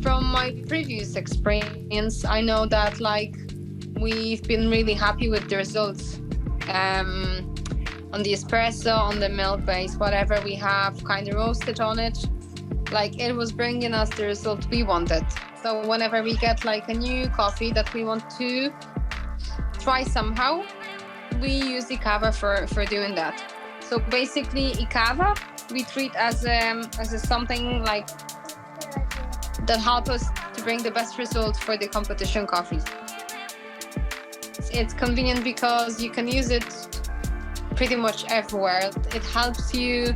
From my previous experience, I know that like we've been really happy with the results. On the espresso, on the milk base, whatever we have kind of roasted on it, like it was bringing us the result we wanted. So whenever we get like a new coffee that we want to try somehow, we use IKAWA for doing that. So basically IKAWA we treat as a something like that help us to bring the best results for the competition coffees. It's convenient because you can use it pretty much everywhere. It helps you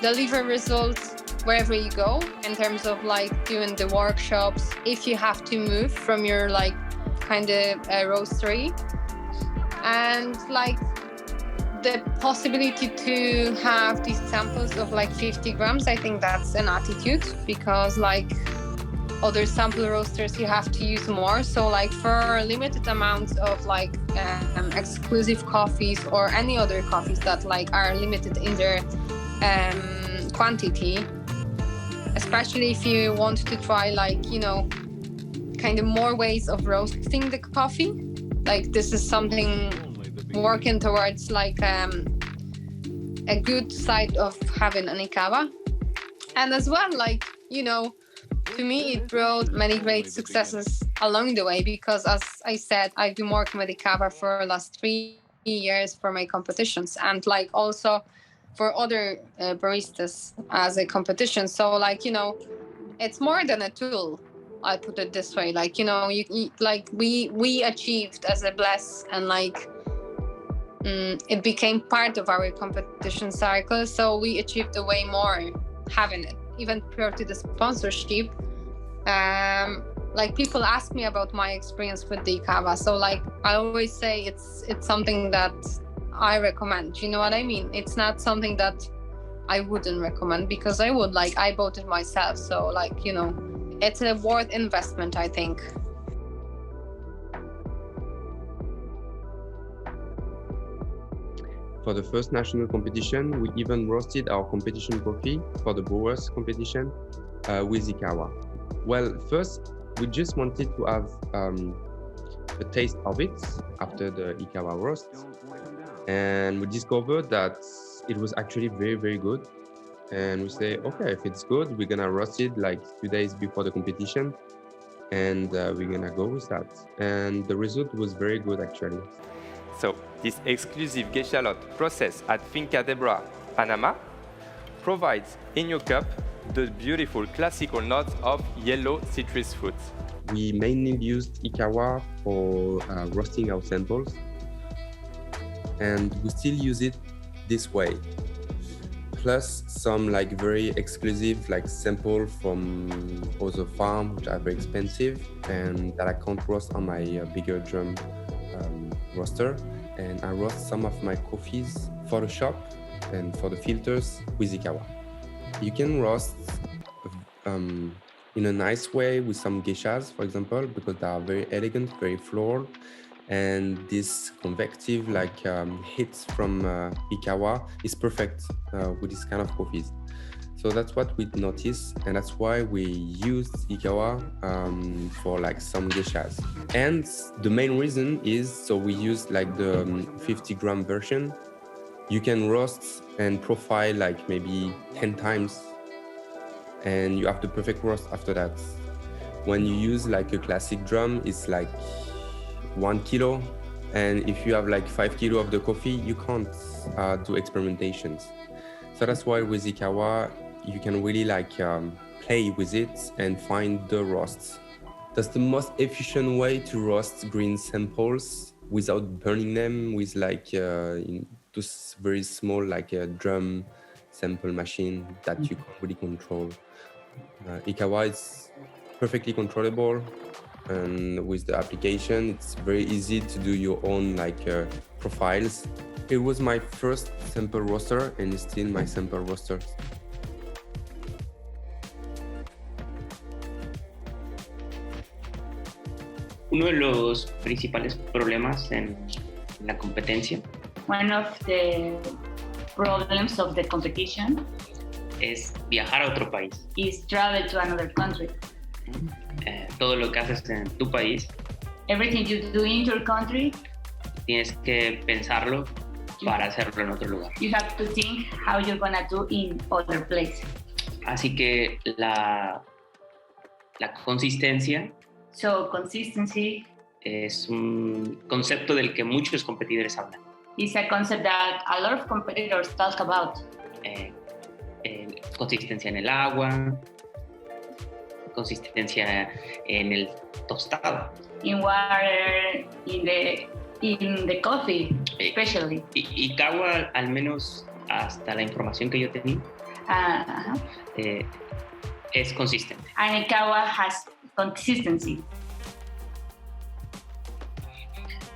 deliver results wherever you go in terms of like doing the workshops, if you have to move from your like kind of roastery. And like the possibility to have these samples of like 50 grams, I think that's an attitude, because like other sample roasters you have to use more. So like for limited amounts of like exclusive coffees or any other coffees that like are limited in their quantity, especially if you want to try like, you know, kind of more ways of roasting the coffee, like this is something working towards like a good side of having an IKAWA. And as well, like, you know, to me, it brought many great successes along the way because, as I said, I've been working with IKAWA for the last 3 years for my competitions and like also for other baristas as a competition. So like, you know, it's more than a tool. I put it this way, like, you know, you like we achieved as a bless and like it became part of our competition cycle. So we achieved a way more having it. Even prior to the sponsorship, like people ask me about my experience with the IKAWA. So like I always say it's something that I recommend. You know what I mean? It's not something that I wouldn't recommend because I would, like I bought it myself. So like, you know, it's a worth investment, I think. For the first national competition, we even roasted our competition coffee for the brewers competition with IKAWA. Well, first, we just wanted to have a taste of it after the IKAWA roast. And we discovered that it was actually very, very good. And we say, okay, if it's good, we're gonna roast it like 2 days before the competition. And we're gonna go with that. And the result was very good, actually. So, this exclusive geisha lot processed at Finca Debra, Panama, provides in your cup the beautiful classical notes of yellow citrus fruits. We mainly used IKAWA for roasting our samples, and we still use it this way. Plus some like very exclusive like sample from other farms which are very expensive and that I can't roast on my bigger drum roaster. And I roast some of my coffees for the shop and for the filters with IKAWA. You can roast in a nice way with some geishas, for example, because they are very elegant, very floral. And this convective like hits from IKAWA is perfect with this kind of coffees. So that's what we noticed, and that's why we used IKAWA for like some geishas. And the main reason is, so we used like the 50-gram version. You can roast and profile like maybe 10 times, and you have the perfect roast after that. When you use like a classic drum, it's like 1 kilo, and if you have like 5 kilo of the coffee, you can't do experimentations. So that's why with IKAWA, you can really like play with it and find the roasts. That's the most efficient way to roast green samples without burning them with like this very small like a drum sample machine that you can't really control. IKAWA is perfectly controllable, and with the application, it's very easy to do your own like profiles. It was my first sample roaster and it's still my sample roaster. Uno de los principales problemas en la competencia. One of the problems of the competition es viajar a otro país. is travel to another country. Todo lo que haces en tu país, Everything you do in your country, tienes que pensarlo para hacerlo en otro lugar. you have to think how you're gonna do in other places. Así que la consistencia So consistency es un concepto del que muchos competidores hablan. is a concept that a lot of competitors talk about. Consistencia en el agua, consistencia en el tostado. In water, in the coffee, especially. IKAWA, al menos hasta la información que yo tenía, es consistente. And IKAWA has consistency.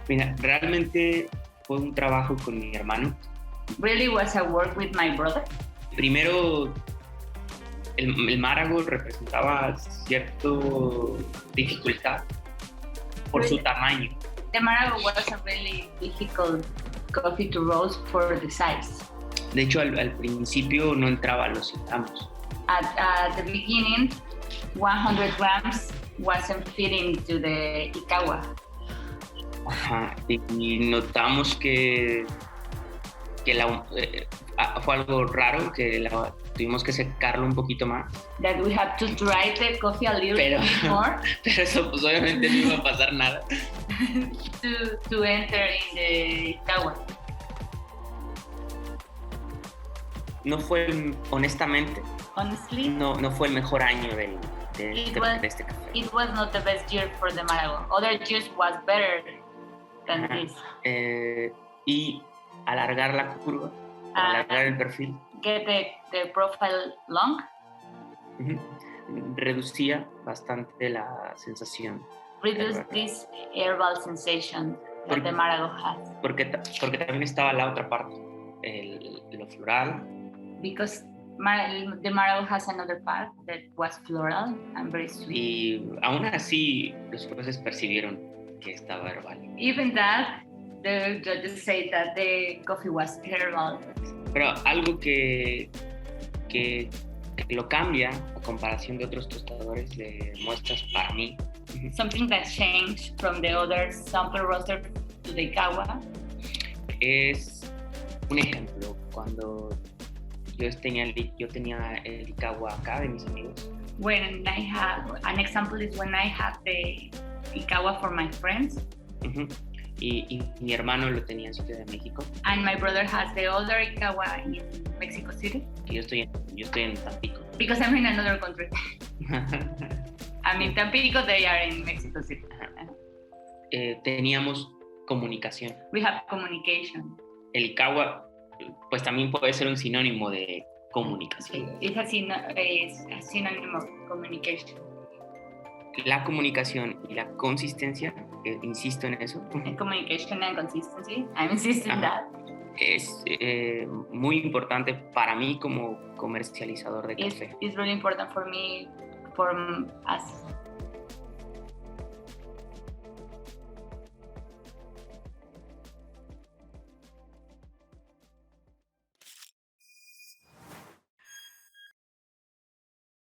Mira, realmente fue un trabajo con mi hermano. Really was a work with my brother. Primero, el márago representaba cierta dificultad por su tamaño. The Marago was a really difficult coffee to roast for the size. De hecho, al principio no entraba a los 100 gramos. At the beginning, 100 grams wasn't fitting to the IKAWA. Ajá, y notamos que fue algo raro, que tuvimos que secarlo un poquito más. That we have to dry the coffee a little bit more Pero eso pues obviamente no iba a pasar nada. to enter in the IKAWA. No fue, honestamente, Honestly, no fue el mejor año de este café. it was not the best year for the Marago. Other years was better than Ajá. this. Y alargar la curva, alargar el perfil, Get the profile long, reducía bastante la sensación. reduce this herbal sensation that the Marago has. Porque también estaba la otra parte, lo floral. Because the Marago has another part that was floral and very sweet. Y aún así los jueces percibieron que estaba herbal. Even that, the judges say that the coffee was herbal. Pero algo que lo cambia a comparación de otros tostadores de muestras para mí. Something that changed from the other sample roaster to the IKAWA Es un ejemplo, cuando yo tenía el IKAWA acá de mis amigos. when I have, an example is when I have the IKAWA for my friends, Y mi hermano lo tenía en Ciudad de México. and my brother has the other IKAWA in Mexico City, Y yo estoy en Tampico. because I'm in another country. I'm in Tampico, they are in Mexico City. Teníamos comunicación. We have communication. El IKAWA, pues también puede ser un sinónimo de comunicación. It's a synonym of communication. La comunicación y la consistencia, insisto en eso, Communication and consistency. I'm insisting that. es muy importante para mí como comercializador de café. It's really important for me, as